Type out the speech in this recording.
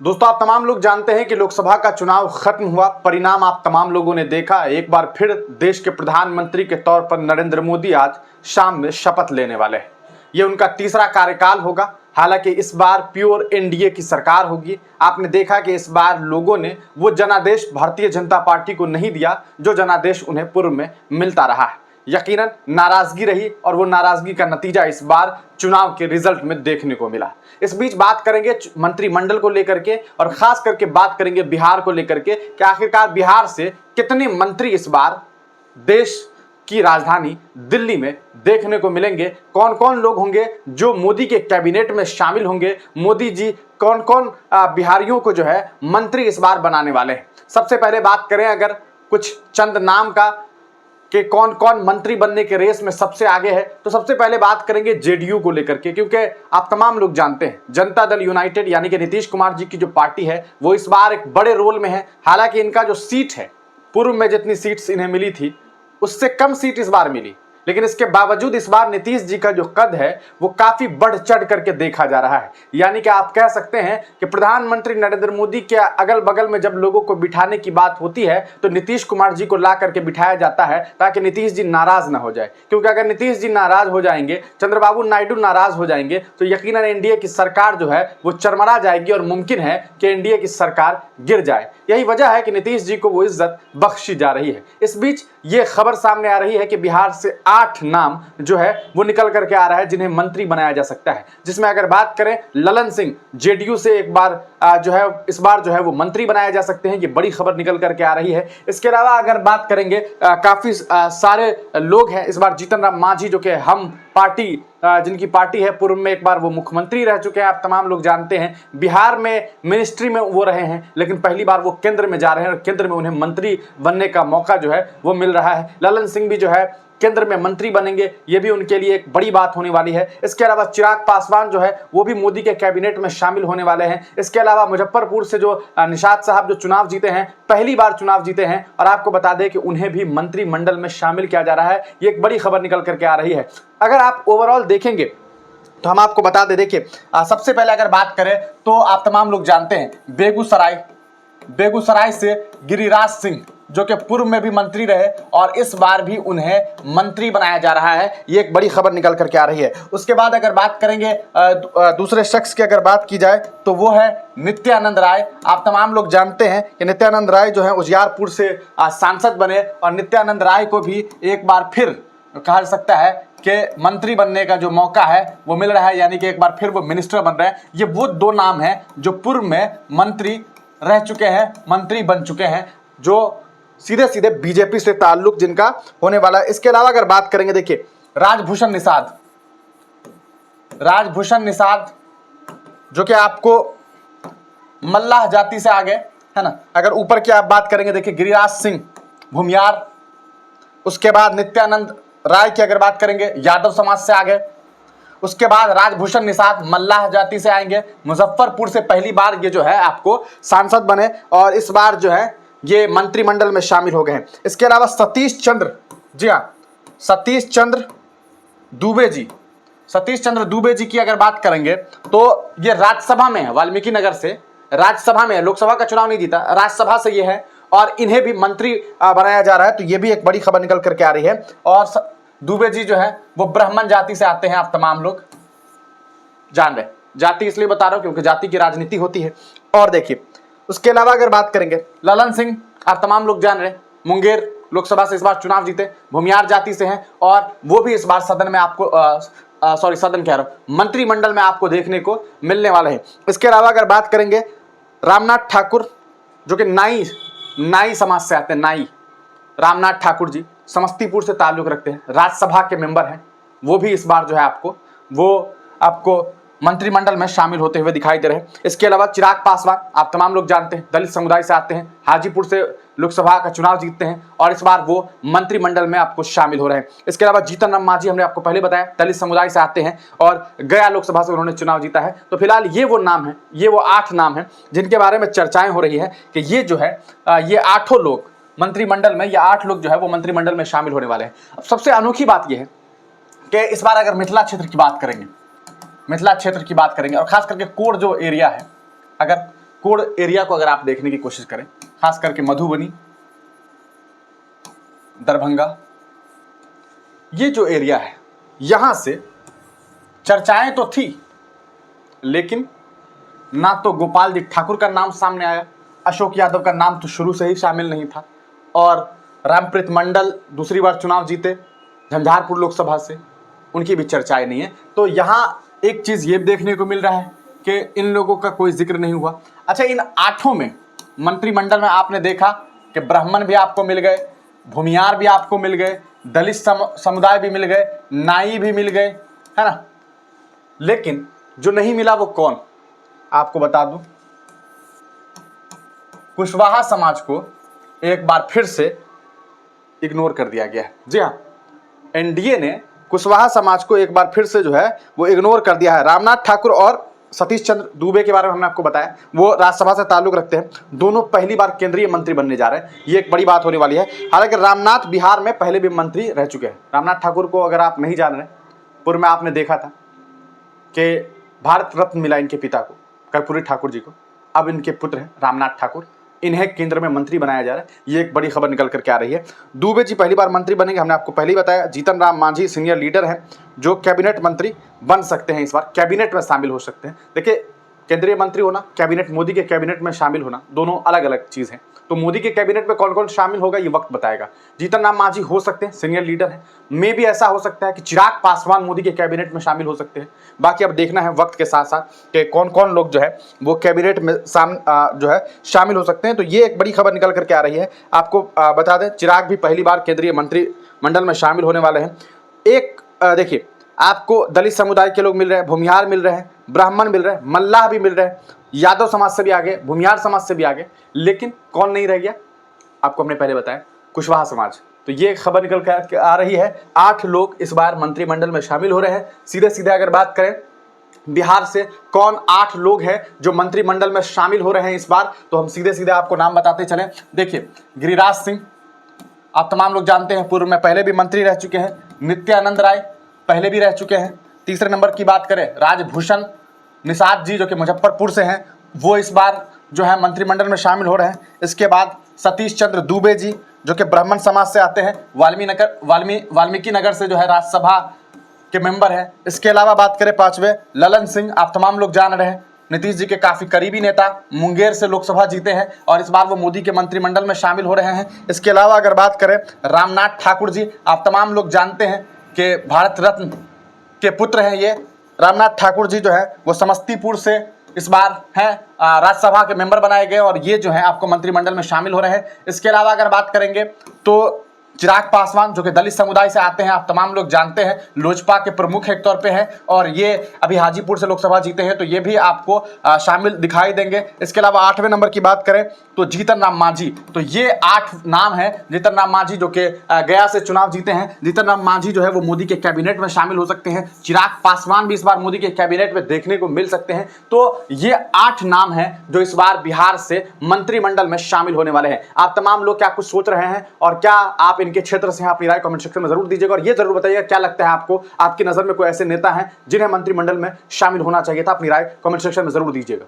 दोस्तों, आप तमाम लोग जानते हैं कि लोकसभा का चुनाव खत्म हुआ। परिणाम आप तमाम लोगों ने देखा। एक बार फिर देश के प्रधानमंत्री के तौर पर नरेंद्र मोदी आज शाम में शपथ लेने वाले हैं। ये उनका तीसरा कार्यकाल होगा। हालांकि इस बार प्योर एनडीए की सरकार होगी। आपने देखा कि इस बार लोगों ने वो जनादेश भारतीय जनता पार्टी को नहीं दिया जो जनादेश उन्हें पूर्व में मिलता रहा है। यकीनन नाराजगी रही और वो नाराजगी का नतीजा इस बार चुनाव के रिजल्ट में देखने को मिला। इस बीच बात करेंगे मंत्रिमंडल को लेकर के और खास करके बात करेंगे बिहार को लेकर के कि आखिरकार बिहार से कितने मंत्री इस बार देश की राजधानी दिल्ली में देखने को मिलेंगे। कौन कौन लोग होंगे जो मोदी के कैबिनेट में शामिल होंगे। मोदी जी कौन कौन बिहारियों को जो है मंत्री इस बार बनाने वाले हैं। सबसे पहले बात करें अगर कुछ चंद नाम का कि कौन कौन मंत्री बनने के रेस में सबसे आगे है, तो सबसे पहले बात करेंगे जेडीयू को लेकर के, क्योंकि आप तमाम लोग जानते हैं जनता दल यूनाइटेड यानी कि नीतीश कुमार जी की जो पार्टी है वो इस बार एक बड़े रोल में है। हालांकि इनका जो सीट है, पूर्व में जितनी सीट्स इन्हें मिली थी उससे कम सीट इस बार मिली, लेकिन इसके बावजूद इस बार नीतीश जी का जो कद है वो काफी बढ़ चढ़ करके देखा जा रहा है। यानी कि आप कह सकते हैं कि प्रधानमंत्री नरेंद्र मोदी के अगल बगल में जब लोगों को बिठाने की बात होती है तो नीतीश कुमार जी को ला करके बिठाया जाता है ताकि नीतीश जी नाराज ना हो जाए। क्योंकि अगर नीतीश जी नाराज हो जाएंगे, चंद्रबाबू नायडू नाराज हो जाएंगे तो यकीनन एनडीए की सरकार जो है वो चरमरा जाएगी और मुमकिन है कि एनडीए की सरकार गिर जाए। यही वजह है कि नीतीश जी को वो इज्जत बख्शी जा रही है। इस बीच ये खबर सामने आ रही है कि बिहार से 8 नाम जो है वो निकल करके आ रहा है जिन्हें मंत्री बनाया जा सकता है, जिसमें अगर बात करें ललन सिंह जेडीयू से एक बार जो है इस बार जो है वो मंत्री बनाए जा सकते हैं। ये बड़ी खबर निकल करके आ रही है। इसके अलावा अगर बात करेंगे काफी सारे लोग हैं इस बार। जीतन राम मांझी जो कि हम पार्टी जिनकी पार्टी है पूर्व में एक बार वो मुख्यमंत्री रह चुके हैं, आप तमाम लोग जानते हैं। बिहार में मिनिस्ट्री में वो रहे हैं लेकिन पहली बार वो केंद्र में जा रहे हैं और केंद्र में उन्हें मंत्री बनने का मौका जो है वो मिल रहा है। ललन सिंह भी जो है केंद्र में मंत्री बनेंगे, ये भी उनके लिए एक बड़ी बात होने वाली है। इसके अलावा चिराग पासवान जो है वो भी मोदी के कैबिनेट में शामिल होने वाले हैं। इसके अलावा मुजफ्फरपुर से जो निषाद साहब जो चुनाव जीते हैं, पहली बार चुनाव जीते हैं और आपको बता दें कि उन्हें भी मंत्रिमंडल में शामिल किया जा रहा है। ये एक बड़ी खबर निकल करके आ रही है। अगर आप ओवरऑल देखेंगे तो हम आपको बता दें, देखिए सबसे पहले अगर बात करें तो आप तमाम लोग जानते हैं बेगूसराय से गिरिराज सिंह जो कि पूर्व में भी मंत्री रहे और इस बार भी उन्हें मंत्री बनाया जा रहा है। ये एक बड़ी खबर निकल करके आ रही है। उसके बाद अगर बात करेंगे दूसरे शख्स की अगर बात की जाए तो वो है नित्यानंद राय। आप तमाम लोग जानते हैं कि नित्यानंद राय जो है उजियारपुर से सांसद बने और नित्यानंद राय को भी एक बार फिर कहा जा सकता है कि मंत्री बनने का जो मौका है वो मिल रहा है, यानी कि एक बार फिर वो मिनिस्टर बन रहे हैं। ये वो 2 नाम हैं जो पूर्व में मंत्री रह चुके हैं, मंत्री बन चुके हैं, जो सीधे सीधे बीजेपी से ताल्लुक जिनका होने वाला है। इसके अलावा अगर बात करेंगे, देखिए राजभूषण निषाद जो कि आपको मल्लाह जाति से आगे है ना। अगर ऊपर की आप बात करेंगे, देखिए गिरिराज सिंह भूमियार, उसके बाद नित्यानंद राय की अगर बात करेंगे यादव समाज से आगे, उसके बाद राजभूषण निषाद मल्लाह जाति से आएंगे। मुजफ्फरपुर से पहली बार ये जो है आपको सांसद बने और इस बार जो है ये मंत्रिमंडल में शामिल हो गए हैं। इसके अलावा सतीश चंद्र दुबे जी की अगर बात करेंगे तो ये राज्यसभा में है, वाल्मीकि नगर से राज्यसभा में है। लोकसभा का चुनाव नहीं जीता, राज्यसभा से ये है और इन्हें भी मंत्री बनाया जा रहा है। तो ये भी एक बड़ी खबर निकल करके आ रही है। और दुबे जी जो है वो ब्राह्मण जाति से आते हैं, आप तमाम लोग जान रहे। जाति इसलिए बता रहा हूं क्योंकि जाति की राजनीति होती है। और देखिए उसके अलावा अगर बात करेंगे ललन सिंह, आप तमाम लोग जान रहे, मुंगेर लोकसभा से इस बार चुनाव जीते, भूमियार जाति से हैं और वो भी इस बार सदन में आपको मंत्रिमंडल में आपको देखने को मिलने वाले हैं। इसके अलावा अगर बात करेंगे रामनाथ ठाकुर जो कि नाई समाज से आते हैं, रामनाथ ठाकुर जी समस्तीपुर से ताल्लुक रखते हैं, राज्यसभा के मेंबर हैं। वो भी इस बार जो है आपको मंत्रिमंडल में शामिल होते हुए दिखाई दे रहे हैं। इसके अलावा चिराग पासवान, आप तमाम लोग जानते हैं, दलित समुदाय से आते हैं, हाजीपुर से लोकसभा का चुनाव जीतते हैं और इस बार वो मंत्रिमंडल में आपको शामिल हो रहे हैं। इसके अलावा जीतन राम मांझी, हमने आपको पहले बताया, दलित समुदाय से आते हैं और गया लोकसभा से उन्होंने चुनाव जीता है। तो फिलहाल ये वो नाम है, ये वो 8 नाम हैं जिनके बारे में चर्चाएं हो रही है कि ये जो है ये 8 लोग मंत्रिमंडल में, ये 8 लोग जो है वो मंत्रिमंडल में शामिल होने वाले हैं। अब सबसे अनोखी बात यह है कि इस बार अगर मिथिला क्षेत्र की बात करेंगे और खास करके कोर जो एरिया है, अगर कोड एरिया को अगर आप देखने की कोशिश करें, खास करके मधुबनी, दरभंगा, ये जो एरिया है, यहां से चर्चाएं तो थी, लेकिन ना तो गोपाल जी ठाकुर का नाम सामने आया, अशोक यादव का नाम तो शुरू से ही शामिल नहीं था, और रामप्रीत मंडल दूसरी बार चुनाव जीते झंझारपुर लोकसभा से, उनकी भी चर्चाएं नहीं है। तो यहाँ एक चीज़ ये देखने को मिल रहा है कि इन लोगों का कोई जिक्र नहीं हुआ। अच्छा, इन 8 में मंत्रिमंडल में आपने देखा कि ब्राह्मण भी आपको मिल गए, भूमियार भी आपको मिल गए, दलित समुदाय भी मिल गए, नाई भी मिल गए, है ना। लेकिन जो नहीं मिला वो कौन, आपको बता दूं, कुशवाहा समाज को एक बार फिर से इग्नोर कर दिया गया है। जी हाँ, एनडीए ने कुशवाहा समाज को एक बार फिर से जो है वो इग्नोर कर दिया है। रामनाथ ठाकुर और सतीश चंद्र दुबे के बारे में हमने आपको बताया, वो राज्यसभा से ताल्लुक रखते हैं, दोनों पहली बार केंद्रीय मंत्री बनने जा रहे हैं, ये एक बड़ी बात होने वाली है। हालांकि रामनाथ बिहार में पहले भी मंत्री रह चुके हैं। रामनाथ ठाकुर को अगर आप नहीं जान रहे, पूर्व में आपने देखा था कि भारत रत्न मिला इनके पिता को, कर्पूरी ठाकुर जी को, अब इनके पुत्र हैं रामनाथ ठाकुर, इन्हें केंद्र में मंत्री बनाया जा रहा है। ये एक बड़ी खबर निकल करके आ रही है। दुबे जी पहली बार मंत्री बनेंगे, हमने आपको पहले ही बताया। जीतन राम मांझी सीनियर लीडर हैं जो कैबिनेट मंत्री बन सकते हैं, इस बार कैबिनेट में शामिल हो सकते हैं। देखिए, केंद्रीय मंत्री होना, कैबिनेट, मोदी के कैबिनेट में शामिल होना, दोनों अलग अलग चीज़ हैं। तो मोदी के कैबिनेट में कौन कौन शामिल होगा ये वक्त बताएगा। जीतन राम मांझी हो सकते हैं, सीनियर लीडर हैं। मे भी ऐसा हो सकता है कि चिराग पासवान मोदी के कैबिनेट में शामिल हो सकते हैं। बाकी अब देखना है वक्त के साथ साथ कि कौन कौन लोग जो है वो कैबिनेट में जो है शामिल हो सकते हैं। तो ये एक बड़ी खबर निकल करके आ रही है। आपको बता दें, चिराग भी पहली बार केंद्रीय मंत्रिमंडल में शामिल होने वाले हैं। एक देखिए, आपको दलित समुदाय के लोग मिल रहे हैं, भूमिहार मिल रहे हैं, ब्राह्मण मिल रहे हैं, मल्लाह भी मिल रहे हैं, यादव समाज से भी आगे, भूमिहार समाज से भी आगे, लेकिन कौन नहीं रह गया, आपको हमने पहले बताया, कुशवाहा समाज। तो ये खबर निकल कर आ रही है, 8 लोग इस बार मंत्रिमंडल में शामिल हो रहे हैं। सीधे सीधे अगर बात करें बिहार से कौन 8 लोग हैं जो मंत्रिमंडल में शामिल हो रहे हैं इस बार, तो हम सीधे सीधे आपको नाम बताते चलें। देखिए, गिरिराज सिंह आप तमाम लोग जानते हैं, पूर्व में पहले भी मंत्री रह चुके हैं। नित्यानंद राय पहले भी रह चुके हैं। तीसरे नंबर की बात करें, राजभूषण निषाद जी जो कि मुजफ्फरपुर से हैं, वो इस बार जो है मंत्रिमंडल में शामिल हो रहे हैं। इसके बाद सतीश चंद्र दुबे जी जो कि ब्राह्मण समाज से आते हैं, वाल्मीकि नगर से जो है राज्यसभा के मेंबर हैं। इसके अलावा बात करें 5वें, ललन सिंह, आप तमाम लोग जान रहे हैं, नीतीश जी के काफ़ी करीबी नेता, मुंगेर से लोकसभा जीते हैं और इस बार वो मोदी के मंत्रिमंडल में शामिल हो रहे हैं। इसके अलावा अगर बात करें रामनाथ ठाकुर जी, आप तमाम लोग जानते हैं कि भारत रत्न के पुत्र हैं। ये रामनाथ ठाकुर जी जो है वो समस्तीपुर से इस बार हैं राज्यसभा के मेंबर बनाए गए और ये जो है आपको मंत्रिमंडल में शामिल हो रहे हैं। इसके अलावा अगर बात करेंगे तो चिराग पासवान जो कि दलित समुदाय से आते हैं, आप तमाम लोग जानते हैं, लोजपा के प्रमुख एक तौर पे हैं और ये अभी हाजीपुर से लोकसभा जीते हैं, तो ये भी आपको शामिल दिखाई देंगे। इसके अलावा 8वें नंबर की बात करें तो जीतन राम मांझी, तो ये 8 नाम है। जीतन राम मांझी जो कि गया से चुनाव जीते हैं, जीतन राम मांझी जो है वो मोदी के कैबिनेट में शामिल हो सकते हैं। चिराग पासवान भी इस बार मोदी के कैबिनेट में देखने को मिल सकते हैं। तो ये 8 नाम हैं जो इस बार बिहार से मंत्रिमंडल में शामिल होने वाले हैं। आप तमाम लोग क्या कुछ सोच रहे हैं और क्या आप इनके क्षेत्र से अपनी राय कमेंट सेक्शन में जरूर दीजिएगा और ये जरूर बताइएगा क्या लगता है आपको, आपकी नजर में कोई ऐसे नेता हैं जिन्हें मंत्रिमंडल में शामिल होना चाहिए था, अपनी राय कमेंट सेक्शन में जरूर दीजिएगा।